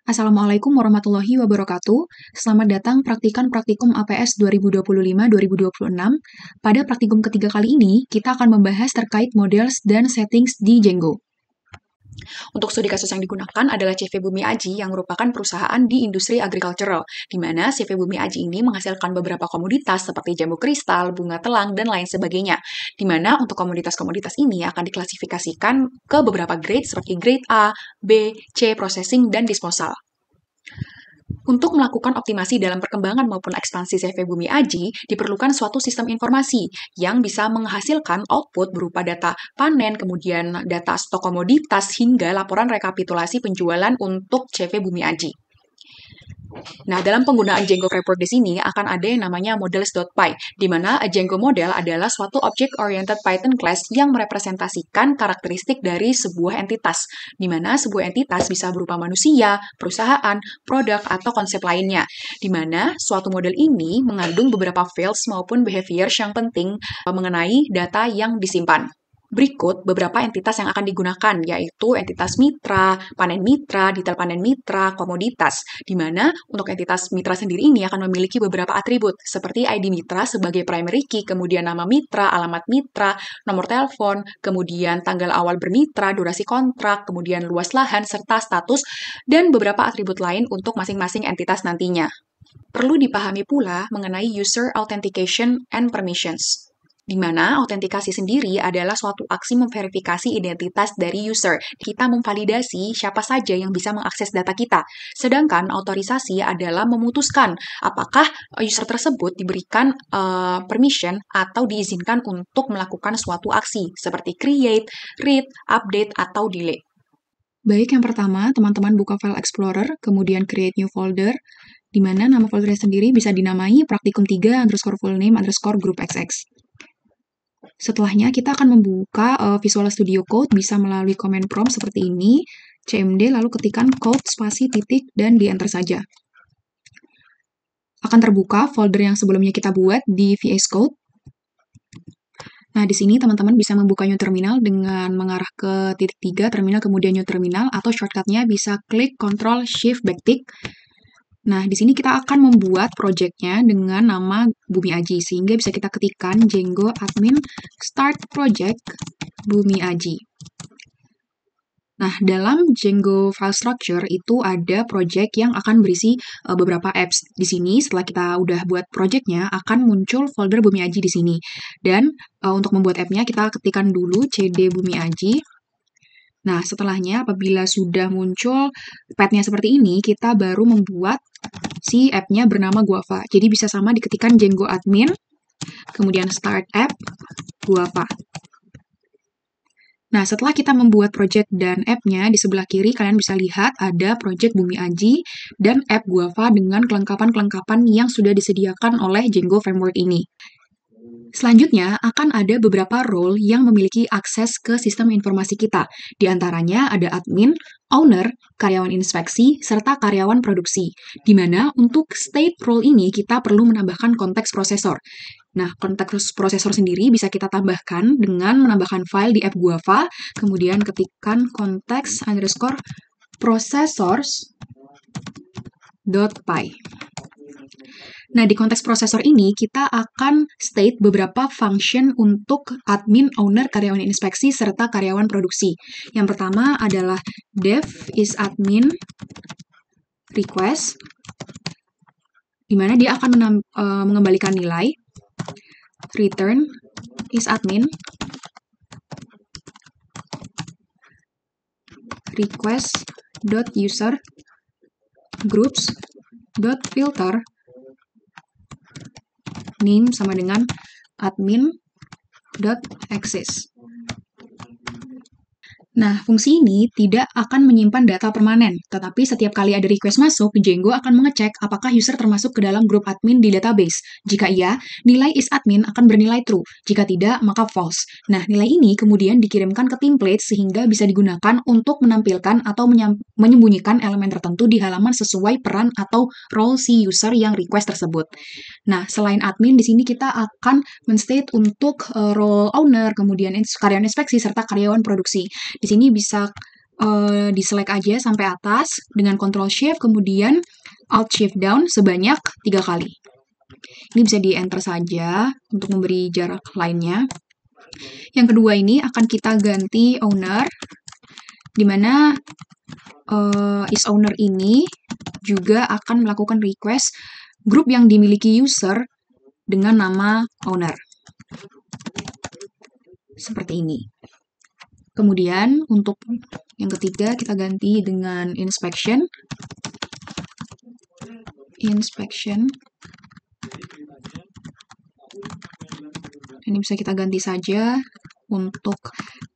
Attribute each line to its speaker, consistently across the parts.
Speaker 1: Assalamualaikum warahmatullahi wabarakatuh. Selamat datang praktikan praktikum APS 2025-2026. Pada praktikum ketiga kali ini, kita akan membahas terkait models dan settings di Django. Untuk studi kasus yang digunakan adalah CV Bumi Aji yang merupakan perusahaan di industri agricultural, di mana CV Bumi Aji ini menghasilkan beberapa komoditas seperti jambu kristal, bunga telang, dan lain sebagainya. Di mana untuk komoditas-komoditas ini akan diklasifikasikan ke beberapa grade seperti grade A, B, C, processing, dan disposal. Untuk melakukan optimasi dalam perkembangan maupun ekspansi CV Bumi Aji, diperlukan suatu sistem informasi yang bisa menghasilkan output berupa data panen, kemudian data stok komoditas, hingga laporan rekapitulasi penjualan untuk CV Bumi Aji. Nah, dalam penggunaan Django Framework di sini akan ada yang namanya models.py, di mana Django model adalah suatu object-oriented Python class yang merepresentasikan karakteristik dari sebuah entitas, di mana sebuah entitas bisa berupa manusia, perusahaan, produk, atau konsep lainnya, di mana suatu model ini mengandung beberapa fields maupun behaviors yang penting mengenai data yang disimpan. Berikut beberapa entitas yang akan digunakan, yaitu entitas mitra, panen mitra, detail panen mitra, komoditas, di mana untuk entitas mitra sendiri ini akan memiliki beberapa atribut, seperti ID mitra sebagai primary key, kemudian nama mitra, alamat mitra, nomor telepon, kemudian tanggal awal bermitra, durasi kontrak, kemudian luas lahan, serta status, dan beberapa atribut lain untuk masing-masing entitas nantinya. Perlu dipahami pula mengenai user authentication and permissions, di mana autentikasi sendiri adalah suatu aksi memverifikasi identitas dari user. Kita memvalidasi siapa saja yang bisa mengakses data kita. Sedangkan autorisasi adalah memutuskan apakah user tersebut diberikan permission atau diizinkan untuk melakukan suatu aksi, seperti create, read, update, atau delete. Baik, yang pertama, teman-teman buka file Explorer, kemudian create new folder, di mana nama foldernya sendiri bisa dinamai praktikum 3 underscore full name underscore group xx. Setelahnya, kita akan membuka Visual Studio Code, bisa melalui command prompt seperti ini, cmd, lalu ketikkan code, spasi, titik, dan di-enter saja. Akan terbuka folder yang sebelumnya kita buat di VS Code. Nah, di sini teman-teman bisa membuka New Terminal dengan mengarah ke titik 3, terminal, kemudian New Terminal, atau shortcutnya bisa klik Ctrl Shift Backtick. Nah, di sini kita akan membuat project-nya dengan nama Bumi Aji, sehingga bisa kita ketikkan Django admin start project Bumi Aji. Nah, dalam Django file structure itu ada project yang akan berisi beberapa apps. Di sini, setelah kita udah buat project-nya, akan muncul folder Bumi Aji di sini. Dan untuk membuat app-nya, kita ketikkan dulu cd Bumi Aji. Nah, setelahnya apabila sudah muncul path-nya seperti ini, kita baru membuat si app-nya bernama Guava. Jadi bisa sama diketikkan Django admin, kemudian start app, Guava. Nah, setelah kita membuat project dan app-nya, di sebelah kiri kalian bisa lihat ada project Bumi Aji dan app Guava dengan kelengkapan-kelengkapan yang sudah disediakan oleh Django Framework ini. Selanjutnya, akan ada beberapa role yang memiliki akses ke sistem informasi kita. Di antaranya ada admin, owner, karyawan inspeksi, serta karyawan produksi. Di mana untuk state role ini kita perlu menambahkan konteks prosesor. Nah, konteks prosesor sendiri bisa kita tambahkan dengan menambahkan file di app Guava, kemudian ketikkan konteks underscore processors.py. Nah, di konteks prosesor ini, kita akan state beberapa function untuk admin, owner, karyawan inspeksi, serta karyawan produksi. Yang pertama adalah dev is admin request, di mana dia akan mengembalikan nilai. Return is admin request.user groups.filter name sama dengan admin.access. Nah, fungsi ini tidak akan menyimpan data permanen, tetapi setiap kali ada request masuk, Django akan mengecek apakah user termasuk ke dalam grup admin di database. Jika iya, nilai isAdmin akan bernilai true. Jika tidak, maka false. Nah, nilai ini kemudian dikirimkan ke template sehingga bisa digunakan untuk menampilkan atau menyembunyikan elemen tertentu di halaman sesuai peran atau role si user yang request tersebut. Nah, selain admin, di sini kita akan men-state untuk role owner, kemudian karyawan inspeksi, serta karyawan produksi. Di sini bisa Di-select aja sampai atas dengan Ctrl Shift, kemudian Alt Shift Down sebanyak 3 kali. Ini bisa di-enter saja untuk memberi jarak lainnya. Yang kedua ini akan kita ganti owner, di mana isOwner ini juga akan melakukan request grup yang dimiliki user dengan nama owner. Seperti ini. Kemudian untuk yang ketiga kita ganti dengan inspection. Ini bisa kita ganti saja untuk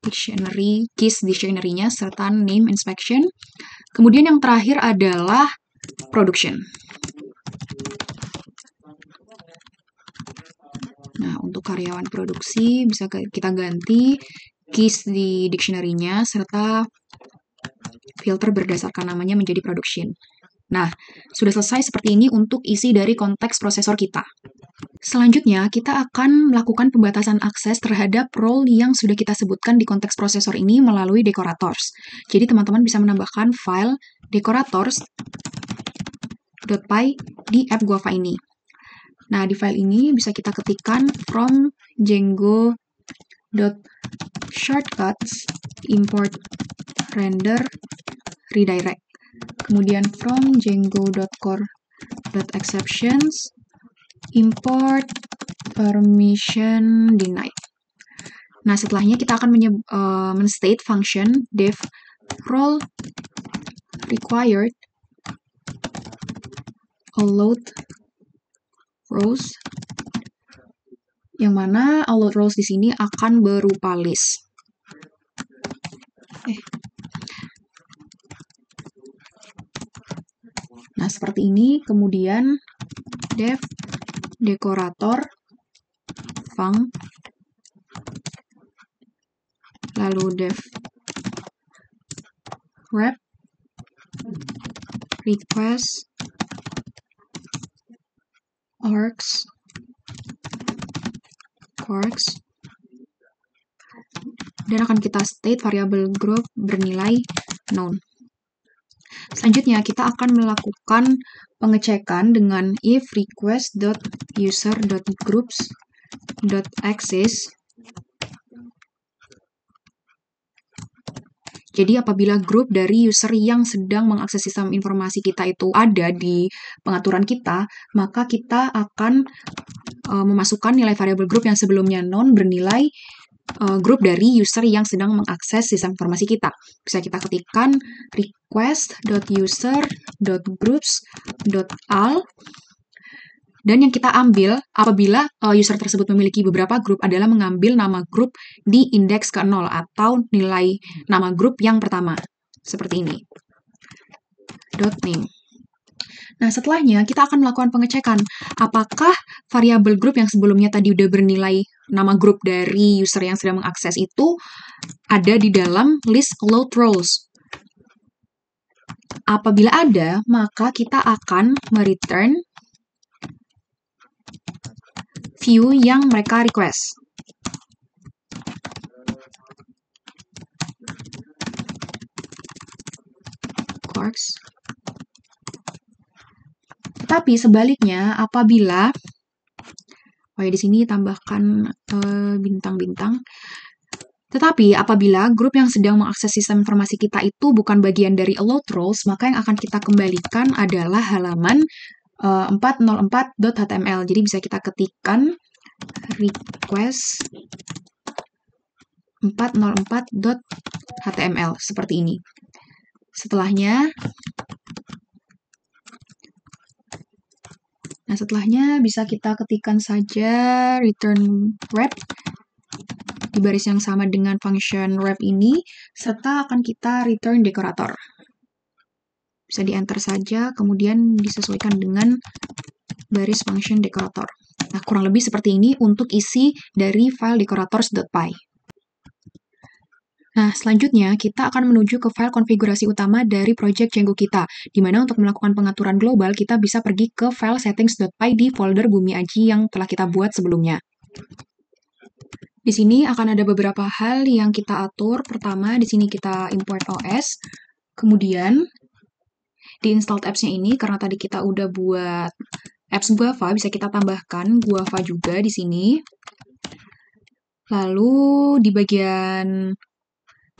Speaker 1: dictionary, keys dictionary-nya serta name inspection. Kemudian yang terakhir adalah production. Nah, untuk karyawan produksi bisa kita ganti keys di dictionary-nya serta filter berdasarkan namanya menjadi production. Nah, sudah selesai seperti ini untuk isi dari konteks prosesor kita. Selanjutnya, kita akan melakukan pembatasan akses terhadap role yang sudah kita sebutkan di konteks prosesor ini melalui decorators. Jadi, teman-teman bisa menambahkan file decorators.py di app Guava ini. Nah, di file ini bisa kita ketikkan from django.shortcuts import render redirect. Kemudian from django.core.exceptions import permission denied. Nah, setelahnya kita akan men-state function def role required allowed rows, yang mana allowed rows di sini akan berupa list. Nah, seperti ini. Kemudian def decorator func, lalu def wrap request args dan akan kita state variable group bernilai known. Selanjutnya, kita akan melakukan pengecekan dengan if request.user.groups.access. Jadi, apabila grup dari user yang sedang mengakses sistem informasi kita itu ada di pengaturan kita, maka kita akan memasukkan nilai variabel grup yang sebelumnya known bernilai grup dari user yang sedang mengakses sistem informasi kita. Bisa kita ketikkan request.user.groups.all, dan yang kita ambil apabila user tersebut memiliki beberapa grup adalah mengambil nama grup di indeks ke-0 atau nilai nama grup yang pertama. Seperti ini. .name. Nah, setelahnya kita akan melakukan pengecekan apakah variabel grup yang sebelumnya tadi udah bernilai nama grup dari user yang sedang mengakses itu ada di dalam list allowed rows. Apabila ada, maka kita akan mereturn view yang mereka request. Quarks. Tapi sebaliknya, apabila di sini tambahkan bintang-bintang. Tetapi apabila grup yang sedang mengakses sistem informasi kita itu bukan bagian dari allowed rows, maka yang akan kita kembalikan adalah halaman 404.html. Jadi bisa kita ketikkan request 404.html seperti ini. Setelahnya bisa kita ketikkan saja return wrap di baris yang sama dengan function wrap ini, serta akan kita return decorator. Bisa di-enter saja, kemudian disesuaikan dengan baris function decorator. Nah, kurang lebih seperti ini untuk isi dari file decorators.py. Nah, selanjutnya kita akan menuju ke file konfigurasi utama dari project Django kita, di mana untuk melakukan pengaturan global, kita bisa pergi ke file settings.py di folder Bumi Aji yang telah kita buat sebelumnya. Di sini akan ada beberapa hal yang kita atur. Pertama, di sini kita import OS. Kemudian, di installed apps-nya ini, karena tadi kita udah buat apps Guava, bisa kita tambahkan Guava juga di sini. Lalu, di bagian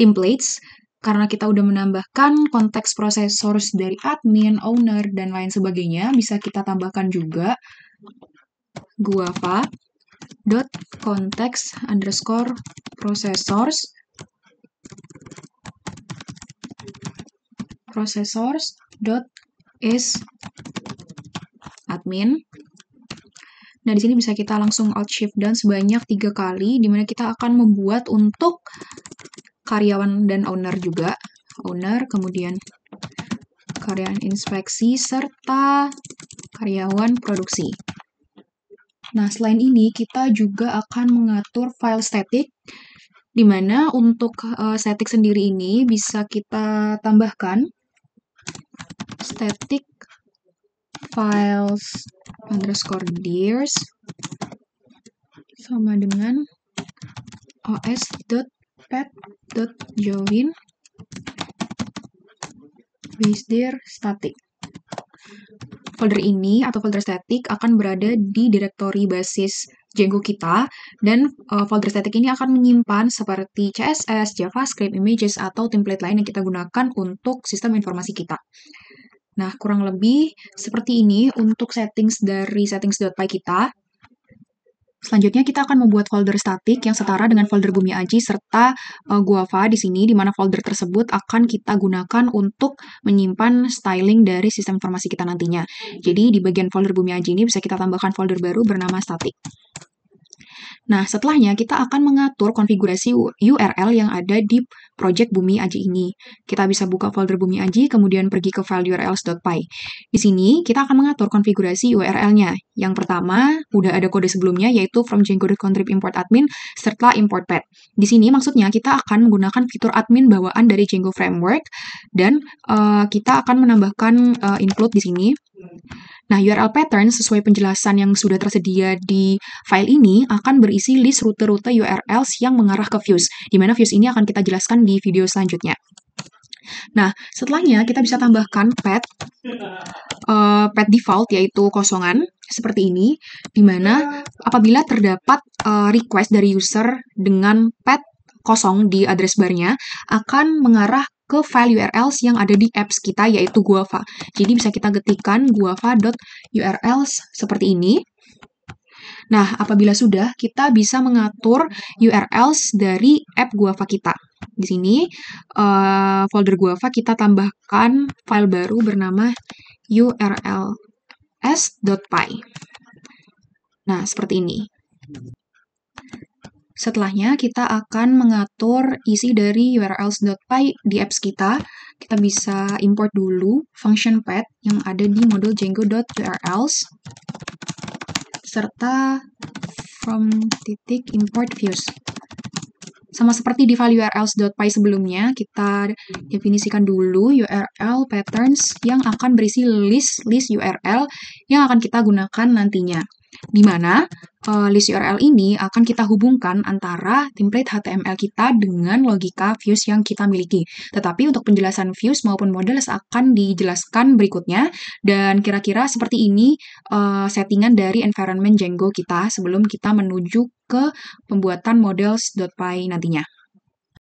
Speaker 1: templates, karena kita udah menambahkan konteks processors dari admin, owner, dan lain sebagainya, bisa kita tambahkan juga Guava dot context underscore processors dot is admin. Nah, di sini bisa kita langsung Alt Shift dan sebanyak 3 kali, di mana kita akan membuat untuk karyawan dan owner juga. Owner, kemudian karyawan inspeksi, serta karyawan produksi. Nah, selain ini, kita juga akan mengatur file static, di mana untuk static sendiri ini bisa kita tambahkan static files underscore dirs sama dengan os.pet.join with static. Folder ini atau folder static akan berada di direktori basis Django kita, dan folder static ini akan menyimpan seperti CSS, JavaScript, images, atau template lain yang kita gunakan untuk sistem informasi kita. Nah, kurang lebih seperti ini untuk settings dari settings.py kita. Selanjutnya kita akan membuat folder static yang setara dengan folder Bumi Aji serta Guava di sini, di mana folder tersebut akan kita gunakan untuk menyimpan styling dari sistem informasi kita nantinya. Jadi di bagian folder Bumi Aji ini bisa kita tambahkan folder baru bernama static. Nah, setelahnya kita akan mengatur konfigurasi URL yang ada di project Bumi Aji ini. Kita bisa buka folder Bumi Aji, kemudian pergi ke file urls.py. Di sini, kita akan mengatur konfigurasi URL-nya. Yang pertama, udah ada kode sebelumnya, yaitu from django.contrib import admin, serta import pet. Di sini, maksudnya kita akan menggunakan fitur admin bawaan dari Django Framework, dan kita akan menambahkan include di sini. Nah, URL pattern sesuai penjelasan yang sudah tersedia di file ini akan berisi list rute-rute URLs yang mengarah ke views, di mana views ini akan kita jelaskan di video selanjutnya. Nah, setelahnya kita bisa tambahkan pet default, yaitu kosongan, seperti ini, di mana apabila terdapat request dari user dengan pet kosong di address bar-nya, akan mengarah ke file URLs yang ada di apps kita, yaitu Guava. Jadi bisa kita ketikkan guava.urls seperti ini. Nah, apabila sudah, kita bisa mengatur URLs dari app Guava kita. Di sini, folder Guava kita tambahkan file baru bernama urls.py. Nah, seperti ini. Setelahnya, kita akan mengatur isi dari urls.py di apps kita. Kita bisa import dulu function pet yang ada di modul django.urls, serta from import views. Sama seperti di file urls.py sebelumnya, kita definisikan dulu URL patterns yang akan berisi list URL yang akan kita gunakan nantinya. Di mana list URL ini akan kita hubungkan antara template HTML kita dengan logika views yang kita miliki. Tetapi untuk penjelasan views maupun models akan dijelaskan berikutnya, dan kira-kira seperti ini settingan dari environment Django kita sebelum kita menuju ke pembuatan models.py nantinya.